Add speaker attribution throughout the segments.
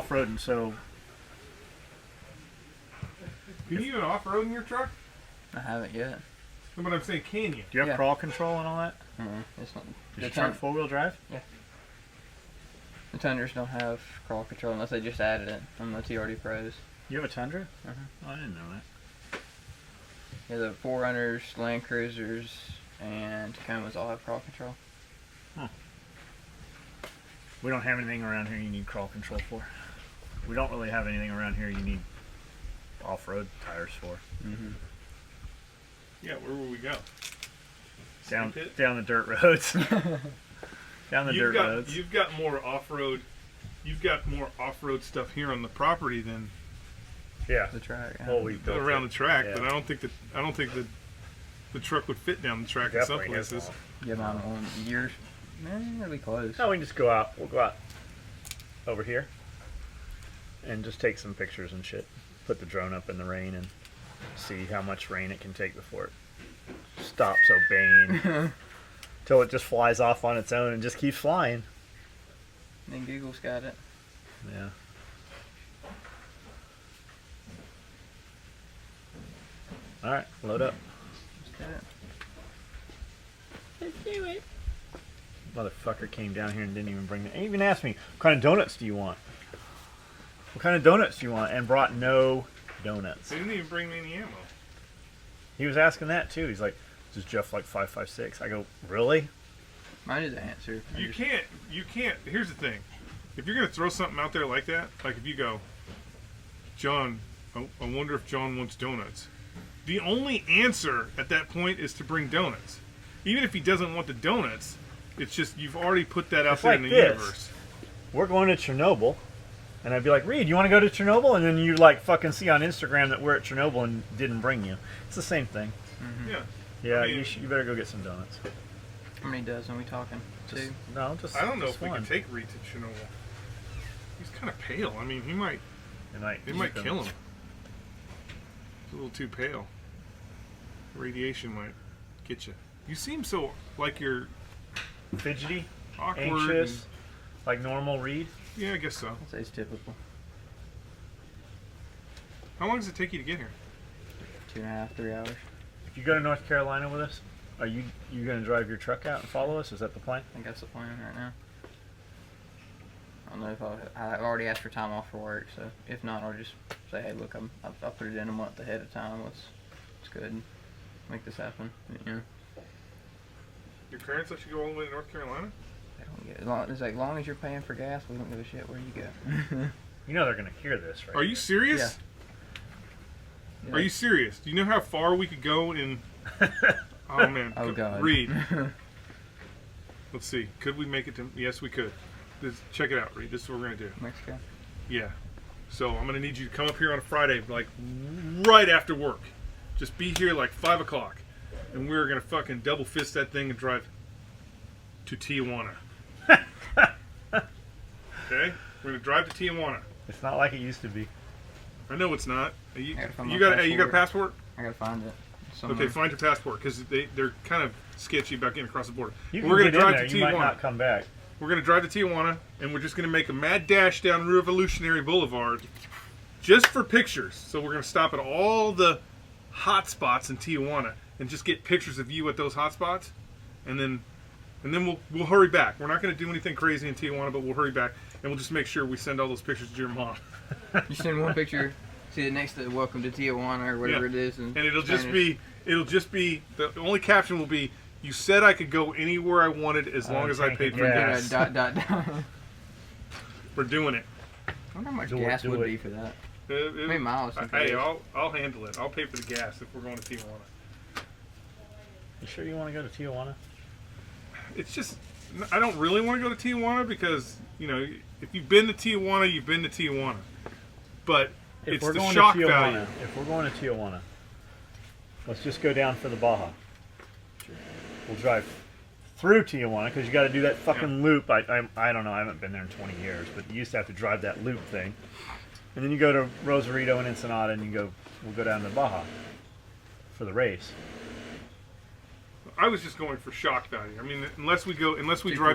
Speaker 1: off-roading, so...
Speaker 2: Can you even off-road in your truck?
Speaker 3: I haven't yet.
Speaker 2: No, but I'm saying, can you?
Speaker 1: Do you have
Speaker 3: Yeah.
Speaker 1: crawl control and all that?
Speaker 3: It's not.
Speaker 1: Is your truck four-wheel drive?
Speaker 3: Yeah. The Tundras don't have crawl control unless they just added it on the TRD Pros.
Speaker 1: You have a Tundra?
Speaker 3: Uh-huh.
Speaker 1: Oh, I didn't know that.
Speaker 3: Yeah, the 4Runners, Land Cruisers, and Tacomas all have crawl control.
Speaker 1: We don't have anything around here you need crawl control for. We don't really have anything around here you need off-road tires for.
Speaker 3: Mm-hmm.
Speaker 2: Yeah, where will we go?
Speaker 1: Down
Speaker 2: Pit?
Speaker 1: the dirt roads. Down the dirt roads.
Speaker 2: You've got more off-road. You've got more off-road stuff here on the property than
Speaker 1: Yeah.
Speaker 3: The track. Yeah.
Speaker 1: Well, we built
Speaker 2: around
Speaker 1: it.
Speaker 2: the track.
Speaker 1: Yeah.
Speaker 2: But I don't think that the truck would fit down the track in some
Speaker 1: Definitely has
Speaker 2: places.
Speaker 1: all.
Speaker 3: Yeah, mine on years. It'll be close.
Speaker 1: No, we can just go out. We'll go out over here and just take some pictures and shit. Put the drone up in the rain and see how much rain it can take before it stops obeying. Till it just flies off on its own and just keeps flying.
Speaker 3: Then Google's got it.
Speaker 1: Yeah. All right, load up.
Speaker 3: Let's do it.
Speaker 1: Motherfucker came down here and didn't even bring the. Even asked me, what kind of donuts do you want? What kind of donuts do you want? And brought no donuts.
Speaker 2: They didn't even bring me any ammo.
Speaker 1: He was asking that too. He's like, does Jeff like 5.56? I go, really?
Speaker 3: Mine is the answer.
Speaker 2: You can't. Here's the thing. If you're gonna throw something out there like that, like if you go, John, I wonder if John wants donuts. The only answer at that point is to bring donuts. Even if he doesn't want the donuts, it's just you've already put that out
Speaker 1: It's
Speaker 2: there
Speaker 1: like
Speaker 2: in the
Speaker 1: this.
Speaker 2: universe.
Speaker 1: We're going to Chernobyl. And I'd be like, Reed, you want to go to Chernobyl? And then you like fucking see on Instagram that we're at Chernobyl and didn't bring you. It's the same thing.
Speaker 2: Yeah.
Speaker 1: Yeah,
Speaker 2: I mean-
Speaker 1: you better go get some donuts.
Speaker 3: How many dozen are we talking? Two?
Speaker 1: Just
Speaker 2: I don't know
Speaker 1: just
Speaker 2: if we
Speaker 1: one.
Speaker 2: can take Reed to Chernobyl. He's kind of pale. I mean, he might. They might kill him. He's a little too pale. Radiation might get you. You seem so like you're
Speaker 1: Fidgety,
Speaker 2: awkward.
Speaker 1: anxious, like normal Reed.
Speaker 2: Yeah, I guess so.
Speaker 3: I'd say it's typical.
Speaker 2: How long does it take you to get here?
Speaker 3: 2.5, 3 hours.
Speaker 1: If you go to North Carolina with us, are you going to drive your truck out and follow us? Is that the plan?
Speaker 3: I think that's the plan right now. I don't know if I've already asked for time off for work, so if not, I'll just say, hey, look, I'll put it in a month ahead of time. Let's go ahead and make this happen. You know,
Speaker 2: Your parents let you go all the way to North Carolina?
Speaker 3: they don't get, as long as you're paying for gas, we don't give a shit where you go.
Speaker 1: You know they're going to hear this, right?
Speaker 2: Are you serious?
Speaker 3: Yeah.
Speaker 2: Are you serious? Do you know how far we could go in? Oh man.
Speaker 3: Oh God.
Speaker 2: Reed. Let's see. Could we make it to? Yes, we could. Check it out, Reed. This is what we're gonna do.
Speaker 3: Mexico.
Speaker 2: Yeah. So I'm gonna need you to come up here on a Friday, like right after work. Just be here like 5 o'clock, and we're gonna fucking double fist that thing and drive to Tijuana. Okay? We're gonna drive to Tijuana.
Speaker 1: It's not like it used to be.
Speaker 2: I know it's not.
Speaker 3: I gotta find my
Speaker 2: You got a
Speaker 3: passport.
Speaker 2: passport?
Speaker 3: I gotta find it. Somewhere.
Speaker 2: Okay, find your passport because they're kind of sketchy about getting across the border.
Speaker 1: You can
Speaker 2: We're gonna
Speaker 1: get in
Speaker 2: drive
Speaker 1: there.
Speaker 2: to
Speaker 1: You might
Speaker 2: Tijuana.
Speaker 1: not come back.
Speaker 2: We're gonna drive to Tijuana, and we're just gonna make a mad dash down Revolutionary Boulevard, just for pictures. So we're gonna stop at all the hot spots in Tijuana and just get pictures of you at those hot spots, and then we'll hurry back. We're not gonna do anything crazy in Tijuana, but we'll hurry back, and we'll just make sure we send all those pictures to your mom.
Speaker 3: You send one picture, see it next to "Welcome to Tijuana" or whatever
Speaker 2: Yeah.
Speaker 3: it is, and
Speaker 2: And it'll just
Speaker 3: Spanish.
Speaker 2: be the only caption will be, "You said I could go anywhere I wanted as long as I
Speaker 1: tank
Speaker 2: paid
Speaker 1: of
Speaker 2: for
Speaker 1: gas.
Speaker 2: gas."
Speaker 3: Dot.
Speaker 2: We're doing it.
Speaker 3: I wonder how much
Speaker 1: Do it,
Speaker 3: gas
Speaker 1: do
Speaker 3: would
Speaker 1: it.
Speaker 3: be for that.
Speaker 2: How
Speaker 3: many miles?
Speaker 2: Hey, I'll handle it. I'll pay for the gas if we're going to Tijuana.
Speaker 1: You sure you want to go to Tijuana?
Speaker 2: It's just, I don't really want to go to Tijuana because, you know, if you've been to Tijuana, you've been to Tijuana. But it's the shock value.
Speaker 1: If we're going to Tijuana, let's just go down for the Baja. We'll drive through Tijuana because you got to do that fucking loop. I don't know. I haven't been there in 20 years, but you used to have to drive that loop thing. And then you go to Rosarito and Ensenada, and we'll go down to Baja for the race.
Speaker 2: I was just going for shock value. I mean, unless we drive to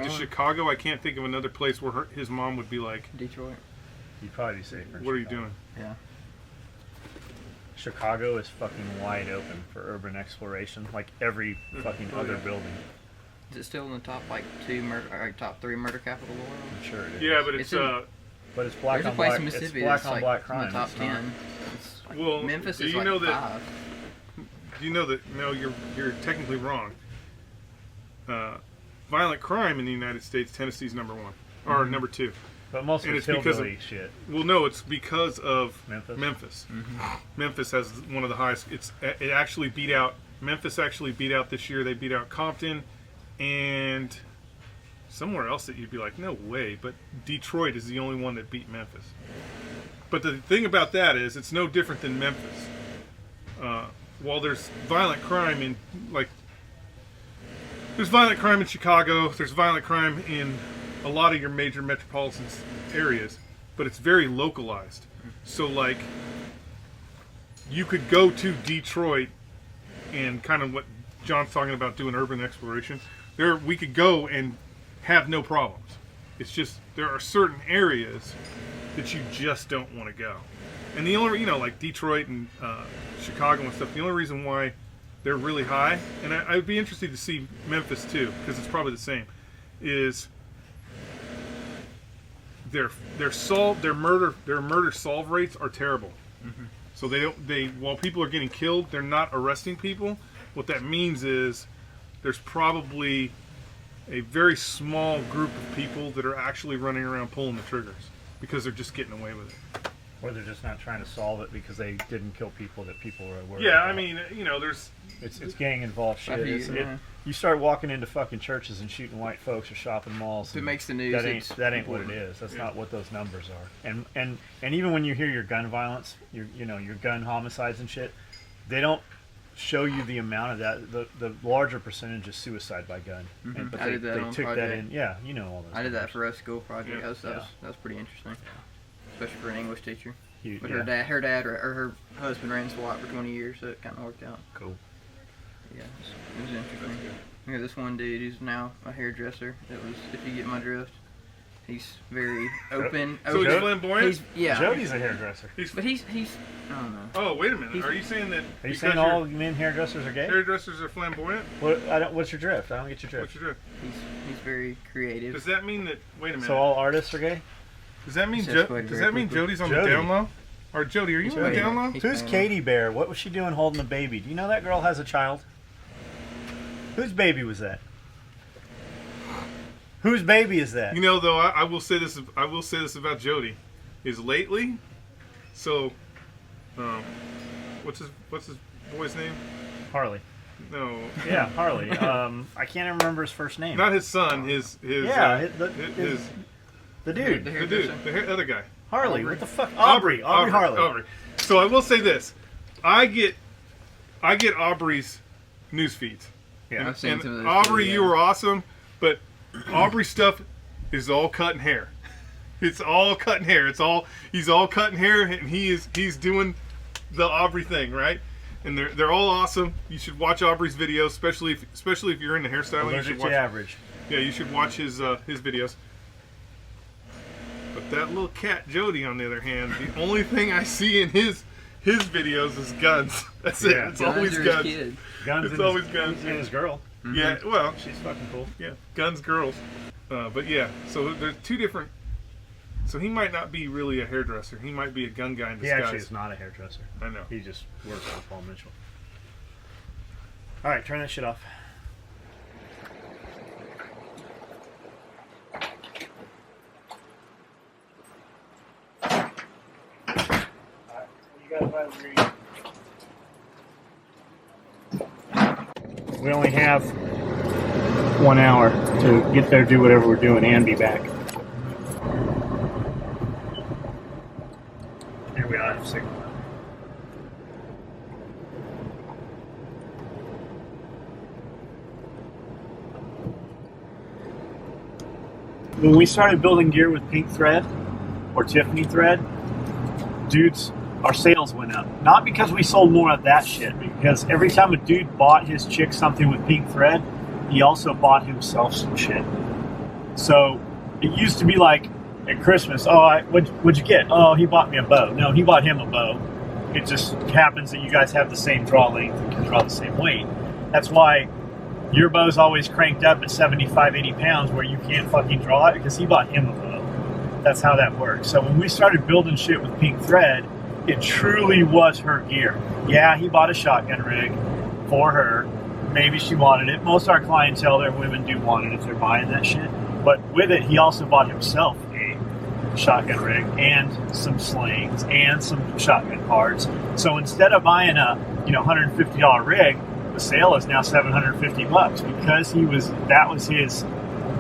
Speaker 3: Tijuana.
Speaker 2: Chicago, I can't think of another place where his mom would be like,
Speaker 3: Detroit.
Speaker 1: You'd probably be safer. in
Speaker 2: What are you
Speaker 1: Chicago.
Speaker 2: doing?
Speaker 3: Yeah.
Speaker 1: Chicago is fucking wide open for urban exploration, like every fucking
Speaker 2: Oh,
Speaker 1: other
Speaker 2: yeah.
Speaker 1: building.
Speaker 3: Is it still in the top top 3 murder capital of the world?
Speaker 1: I'm sure it is.
Speaker 2: Yeah, but it's
Speaker 3: It's in-
Speaker 1: but it's black
Speaker 3: There's a
Speaker 1: on
Speaker 3: place
Speaker 1: black.
Speaker 3: in
Speaker 1: It's
Speaker 3: Mississippi
Speaker 1: black
Speaker 3: that's
Speaker 1: on
Speaker 3: like
Speaker 1: black crime.
Speaker 3: in the top
Speaker 1: It's not.
Speaker 3: 10. It's like,
Speaker 2: Well,
Speaker 3: Memphis
Speaker 2: do
Speaker 3: is
Speaker 2: you
Speaker 3: like
Speaker 2: know that-
Speaker 3: 5.
Speaker 2: Do you know that? No, you're technically wrong. Violent crime in the United States, Tennessee's number 1 or number 2.
Speaker 1: But most of
Speaker 2: And
Speaker 1: it's
Speaker 2: it's because
Speaker 1: hillbilly shit.
Speaker 2: Well, no, it's because of
Speaker 1: Memphis?
Speaker 2: Memphis.
Speaker 3: Mm-hmm.
Speaker 2: Memphis has one of the highest. It actually beat out Memphis. Actually beat out this year. They beat out Compton and somewhere else that you'd be like, no way. But Detroit is the only one that beat Memphis. But the thing about that is, it's no different than Memphis. While there's violent crime in there's violent crime in Chicago. There's violent crime in a lot of your major metropolitan areas, but it's very localized. So like, you could go to Detroit and kind of what John's talking about, doing urban exploration. There, we could go and have no problems. It's just there are certain areas that you just don't want to go. And the only, like Detroit and Chicago and stuff, the only reason why they're really high, and I'd be interested to see Memphis too, because it's probably the same, is their murder solve rates are terrible.
Speaker 3: Mm-hmm.
Speaker 2: So while people are getting killed, they're not arresting people. What that means is there's probably a very small group of people that are actually running around pulling the triggers because they're just getting away with it.
Speaker 1: Or they're just not trying to solve it because they didn't kill people that people were aware
Speaker 2: Yeah,
Speaker 1: of.
Speaker 2: I mean, there's
Speaker 1: It's gang involved shit.
Speaker 3: I hear
Speaker 1: It's-
Speaker 3: you, yeah.
Speaker 1: You start walking into fucking churches and shooting white folks or shopping malls.
Speaker 3: If it
Speaker 1: and
Speaker 3: makes the news,
Speaker 1: That ain't what it is. That's not what those numbers are. And even when you hear your gun violence, your gun homicides and shit, they don't show you the amount of that. The larger percentage is suicide by gun.
Speaker 3: Mhm.
Speaker 1: But
Speaker 3: I did that
Speaker 1: they
Speaker 3: on
Speaker 1: took that
Speaker 3: Project.
Speaker 1: in. Yeah, you know all those.
Speaker 3: I did that
Speaker 1: numbers.
Speaker 3: for a school project.
Speaker 2: Yeah.
Speaker 3: That was pretty interesting, especially for an English teacher.
Speaker 1: You-
Speaker 3: But
Speaker 1: yeah.
Speaker 3: her dad or her husband ran SWAT for 20 years, so it kind of worked out.
Speaker 1: Cool.
Speaker 3: Yeah, it was interesting. Yeah, this one dude who's now a hairdresser. It was, if you get my drift, he's very open.
Speaker 2: so he's
Speaker 1: Joe-
Speaker 2: flamboyant.
Speaker 3: yeah.
Speaker 1: Jody's a hairdresser.
Speaker 3: But he's I don't know.
Speaker 2: Oh, wait a minute.
Speaker 3: He's-
Speaker 2: Are you saying that?
Speaker 1: Are you
Speaker 2: because
Speaker 1: saying all men hairdressers are gay?
Speaker 2: hairdressers are flamboyant?
Speaker 1: What's your drift? I don't get your
Speaker 2: What's
Speaker 1: drift.
Speaker 2: your drift?
Speaker 3: He's very creative.
Speaker 2: Does that mean that? Wait a minute.
Speaker 1: So all artists are gay?
Speaker 2: Does that mean
Speaker 3: Just quite
Speaker 2: Does that mean
Speaker 3: quickly.
Speaker 2: Jody's on the
Speaker 1: Jody.
Speaker 2: down low? Or Jody, are you on the
Speaker 1: Jody.
Speaker 2: down low?
Speaker 3: He's
Speaker 1: Who's
Speaker 3: famous.
Speaker 1: Katie Bear? What was she doing holding the baby? Do you know that girl has a child? Whose baby was that? Whose baby is that?
Speaker 2: You know, though, I will say this. I will say this about Jody, is lately. So, what's his boy's name?
Speaker 1: Harley.
Speaker 2: No,
Speaker 1: Yeah, Harley. I can't even remember his first name.
Speaker 2: not his son. His
Speaker 1: Yeah,
Speaker 2: his
Speaker 1: the dude.
Speaker 3: The
Speaker 2: the dude, the other guy.
Speaker 1: Harley. What the fuck? Aubrey Harley.
Speaker 2: Aubrey. So I will say this: I get Aubrey's news feeds.
Speaker 1: Yeah.
Speaker 3: I've seen
Speaker 2: And
Speaker 3: some of those
Speaker 2: Aubrey,
Speaker 3: too, yeah.
Speaker 2: you were awesome, but Aubrey stuff is all cutting hair. It's all cutting hair. He's all cutting hair, and he's doing the Aubrey thing, right? And they're all awesome. You should watch Aubrey's videos, especially if you're into hairstyling. You
Speaker 1: Allergic
Speaker 2: should
Speaker 1: to
Speaker 2: watch.
Speaker 1: average.
Speaker 2: Yeah, you should watch his videos. But that little cat Jody, on the other hand, the only thing I see in his videos is guns. That's it.
Speaker 1: Yeah.
Speaker 2: It's
Speaker 3: Guns
Speaker 2: always
Speaker 3: or his
Speaker 2: guns.
Speaker 3: kid.
Speaker 1: Guns.
Speaker 2: It's
Speaker 1: and
Speaker 2: always
Speaker 1: his,
Speaker 2: guns.
Speaker 1: And his girl.
Speaker 2: Yeah, well,
Speaker 1: She's fucking cool.
Speaker 2: yeah, guns, girls. But yeah, so there's two different. So he might not be really a hairdresser. He might be a gun guy in
Speaker 1: He
Speaker 2: disguise.
Speaker 1: actually is not a hairdresser.
Speaker 2: I know.
Speaker 1: He just works for Paul Mitchell. All right, turn that shit off. We only have 1 hour to get there, do whatever we're doing, and be back. Here we are, signal. When we started building gear with pink thread or Tiffany thread, dudes, our sales went up. Not because we sold more of that shit, because every time a dude bought his chick something with pink thread, he also bought himself some shit. So it used to be like at Christmas, what'd you get? Oh, he bought me a bow. No, he bought him a bow. It just happens that you guys have the same draw length and can draw the same weight. That's why your bow's always cranked up at 75, 80 pounds where you can't fucking draw it because he bought him a bow. That's how that works. So when we started building shit with Pink Thread, it truly was her gear. Yeah, he bought a shotgun rig for her. Maybe she wanted it. Most of our clientele, their women do want it if they're buying that shit. But with it, he also bought himself a shotgun rig and some slings and some shotgun parts. So instead of buying a $150 rig, the sale is now $750 because that was his.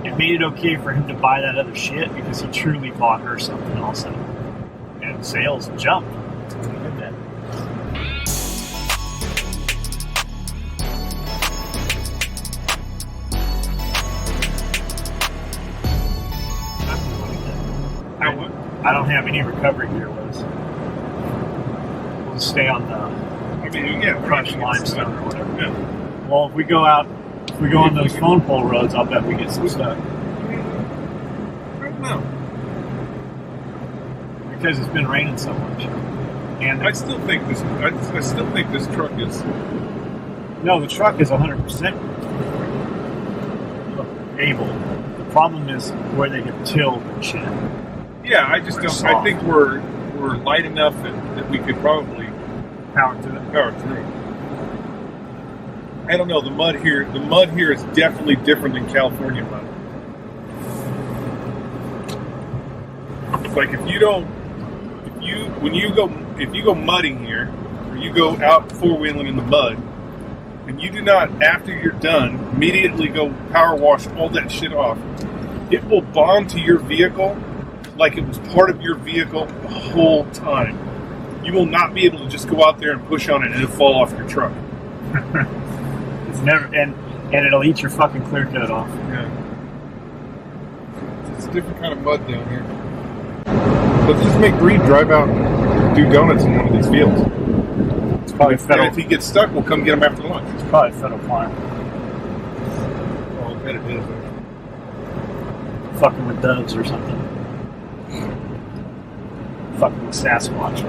Speaker 1: It made it okay for him to buy that other shit because he truly bought her something also, and sales jumped. I don't have any recovery gear, Liz. We'll stay on the crushed limestone or whatever.
Speaker 2: Yeah.
Speaker 1: Well, if we go on those phone pole roads, I'll bet we get some stuff.
Speaker 2: I don't know.
Speaker 1: Because it's been raining so much. And
Speaker 2: I still think this truck is.
Speaker 1: no, the truck is 100% able. The problem is where they get tilled and shit.
Speaker 2: Yeah, I just don't. I think we're light enough that we could probably
Speaker 1: Power through it.
Speaker 2: I don't know. The mud here is definitely different than California mud. It's like if you go mudding here, or you go out four-wheeling in the mud, and you do not, after you're done, immediately go power wash all that shit off, it will bond to your vehicle like it was part of your vehicle the whole time. You will not be able to just go out there and push on it and it'll fall off your truck.
Speaker 1: It's never and it'll eat your fucking clear coat off.
Speaker 2: Yeah. It's a different kind of mud down here. Let's just make Reed drive out and do donuts in one of these fields.
Speaker 1: It's probably
Speaker 2: And
Speaker 1: federal.
Speaker 2: if he gets stuck, we'll come get him after lunch.
Speaker 1: It's probably federal farm.
Speaker 2: Oh, I bet it is.
Speaker 1: Fucking with doves or something. Fucking with Sasquatch.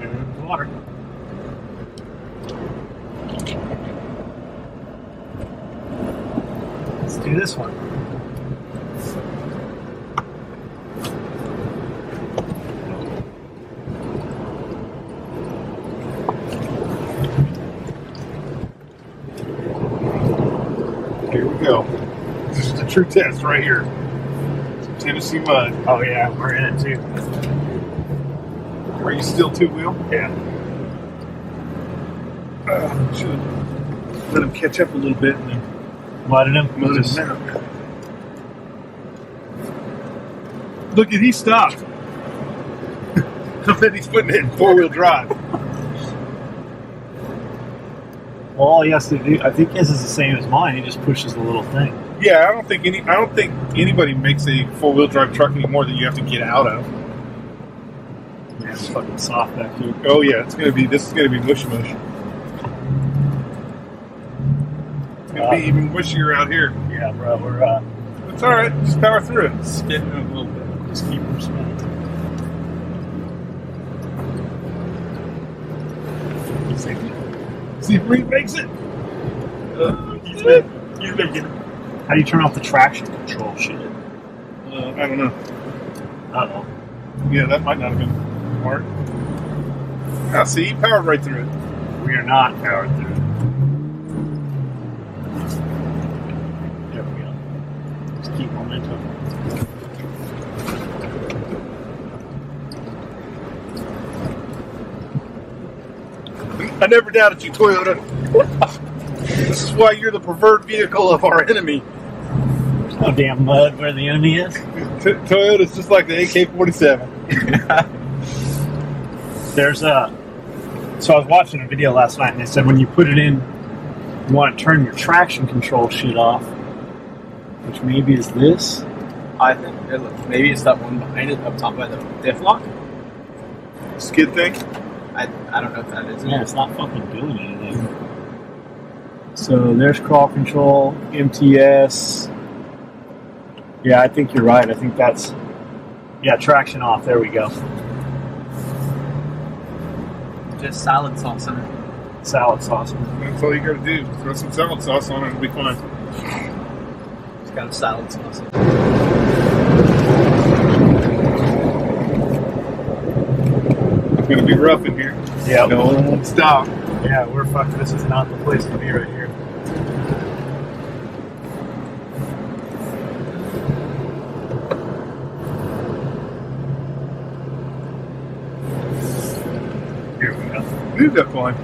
Speaker 1: There's water. Let's do this one.
Speaker 2: Here we go. This is the true test right here. Some Tennessee mud.
Speaker 1: Oh yeah, we're in it too.
Speaker 2: Are you still two-wheel?
Speaker 1: Yeah.
Speaker 2: Should let him catch up a little bit and then
Speaker 1: Mudded him.
Speaker 2: mud
Speaker 1: Just-
Speaker 2: him out. Look at, he stopped. I bet he's putting it in four-wheel drive.
Speaker 1: Well, all he has to do, I think his is the same as mine. He just pushes the little thing.
Speaker 2: Yeah, I don't think anybody makes a four-wheel drive truck anymore that you have to get out of.
Speaker 1: Man, it's fucking soft back here.
Speaker 2: Oh yeah, this is gonna be mush mush. It's gonna be even mushier out here.
Speaker 1: Yeah, bro, we're
Speaker 2: It's all right. Just power through it.
Speaker 1: spinning it a little bit. Just keep them spinning.
Speaker 2: See if Reed makes it.
Speaker 1: He's making it. How do you turn off the traction control shit?
Speaker 2: I don't know.
Speaker 1: Uh-oh.
Speaker 2: Yeah, that might not have been smart. Ah, see, he powered right through it.
Speaker 1: We are not powered through. There we go. Just keep momentum.
Speaker 2: I never doubted you, Toyota. This is why you're the preferred vehicle of our enemy.
Speaker 1: There's no damn mud where the enemy is.
Speaker 2: Toyota's just like the AK-47.
Speaker 1: There's a. So I was watching a video last night, and they said when you put it in, you want to turn your traction control shit off, which maybe is this.
Speaker 4: I think maybe it's that one behind it up top by the diff lock.
Speaker 2: Skid thing?
Speaker 4: I don't know if that is.
Speaker 1: Yeah, it's not fucking doing anything. So there's crawl control, MTS. Yeah, I think you're right. I think that's, yeah, traction off. There we go.
Speaker 4: Just salad sauce in it.
Speaker 1: Salad sauce.
Speaker 2: That's all you gotta do. Throw some salad sauce on it and it'll be fine.
Speaker 4: It's got a salad sauce in it.
Speaker 2: It's gonna be rough in here.
Speaker 1: Yeah.
Speaker 2: Don't stop.
Speaker 1: Yeah, we're fucked. This is not the place to be right here. Here we go.
Speaker 2: You got fine.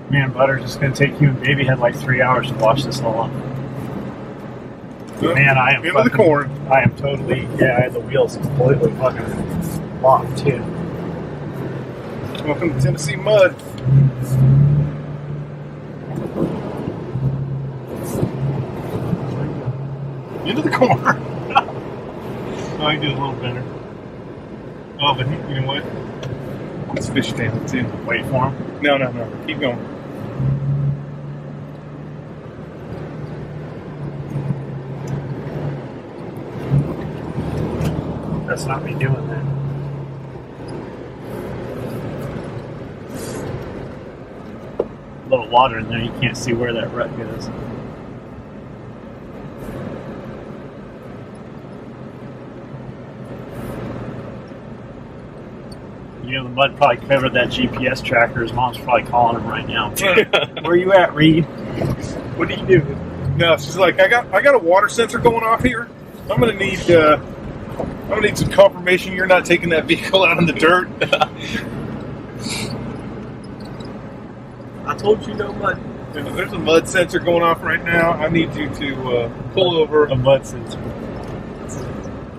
Speaker 1: Man, Butters, it's going to take you and Baby had like 3 hours to wash this all up. Man, I am
Speaker 2: Into the
Speaker 1: fucking-
Speaker 2: corn.
Speaker 1: I am totally, yeah, I had the wheels completely fucking locked too.
Speaker 2: Welcome to Tennessee mud. Into the corn.
Speaker 1: Oh, I can do a little better.
Speaker 2: Oh, but you know what? It's fish tank too.
Speaker 1: Wait for him.
Speaker 2: No. Keep going.
Speaker 1: That's not me doing that. A little water in there, you can't see where that rut goes. You know, the mud probably covered that GPS tracker. His mom's probably calling him right now. Where you at, Reed? What are you doing?
Speaker 2: No, she's like, I got a water sensor going off here. I'm gonna need some confirmation you're not taking that vehicle out in the dirt.
Speaker 4: I told you no mud.
Speaker 2: There's a mud sensor going off right now. I need you to pull over.
Speaker 1: A mud sensor.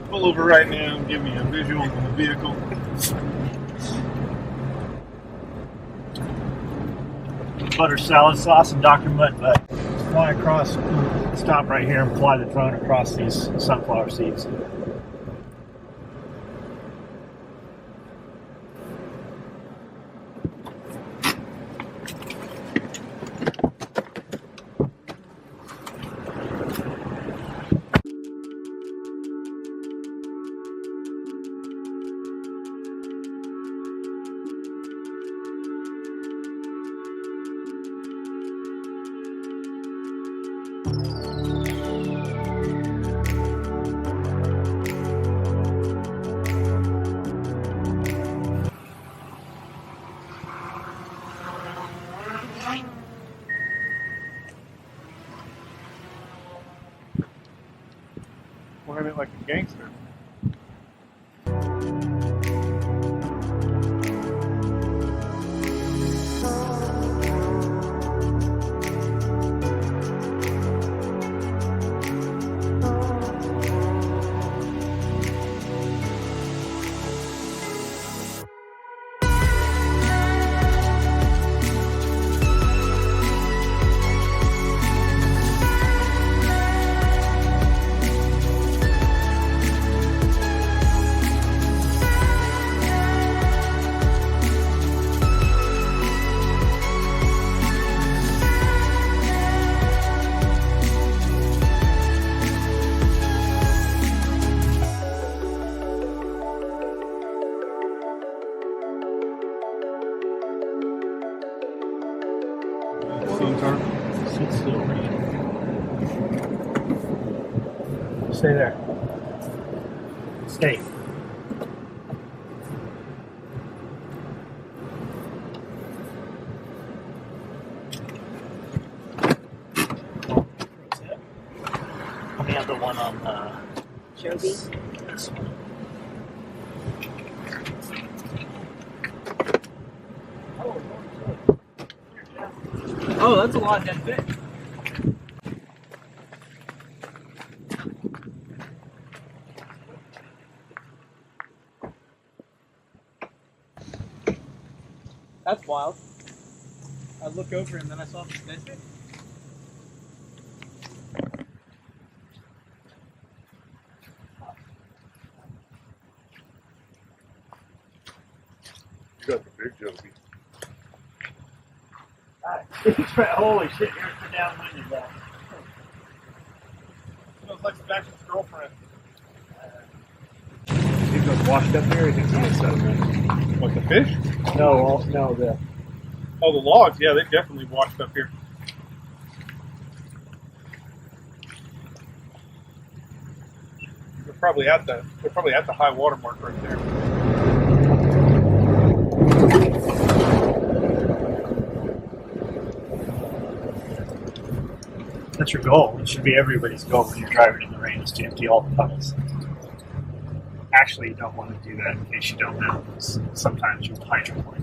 Speaker 2: Pull over right now and give me a visual on the vehicle.
Speaker 1: Butter salad sauce and Dr. Mud Butt. Fly across, stop right here and fly the drone across these sunflower seeds.
Speaker 2: Flying it like a gangster.
Speaker 1: Sit still, Reed. Stay there. Stay. Let me have the one on
Speaker 5: Joby.
Speaker 1: this one.
Speaker 4: Oh, that's a lot of dead fish. That's wild. I look over and then I saw this dead fish.
Speaker 2: You got the big Joby.
Speaker 1: Holy shit, here's the downwind of that.
Speaker 2: Smells like Sebastian's girlfriend.
Speaker 1: These are washed up here, I think it's sediment.
Speaker 2: What, the fish?
Speaker 1: No,
Speaker 2: Oh, the logs. Yeah, they definitely washed up here. They're probably at the high water mark right there.
Speaker 1: that's your goal. It should be everybody's goal when you're driving in the rain is to empty all the puddles. Actually, you don't want to do that in case you don't know. Sometimes you'll hydroplane.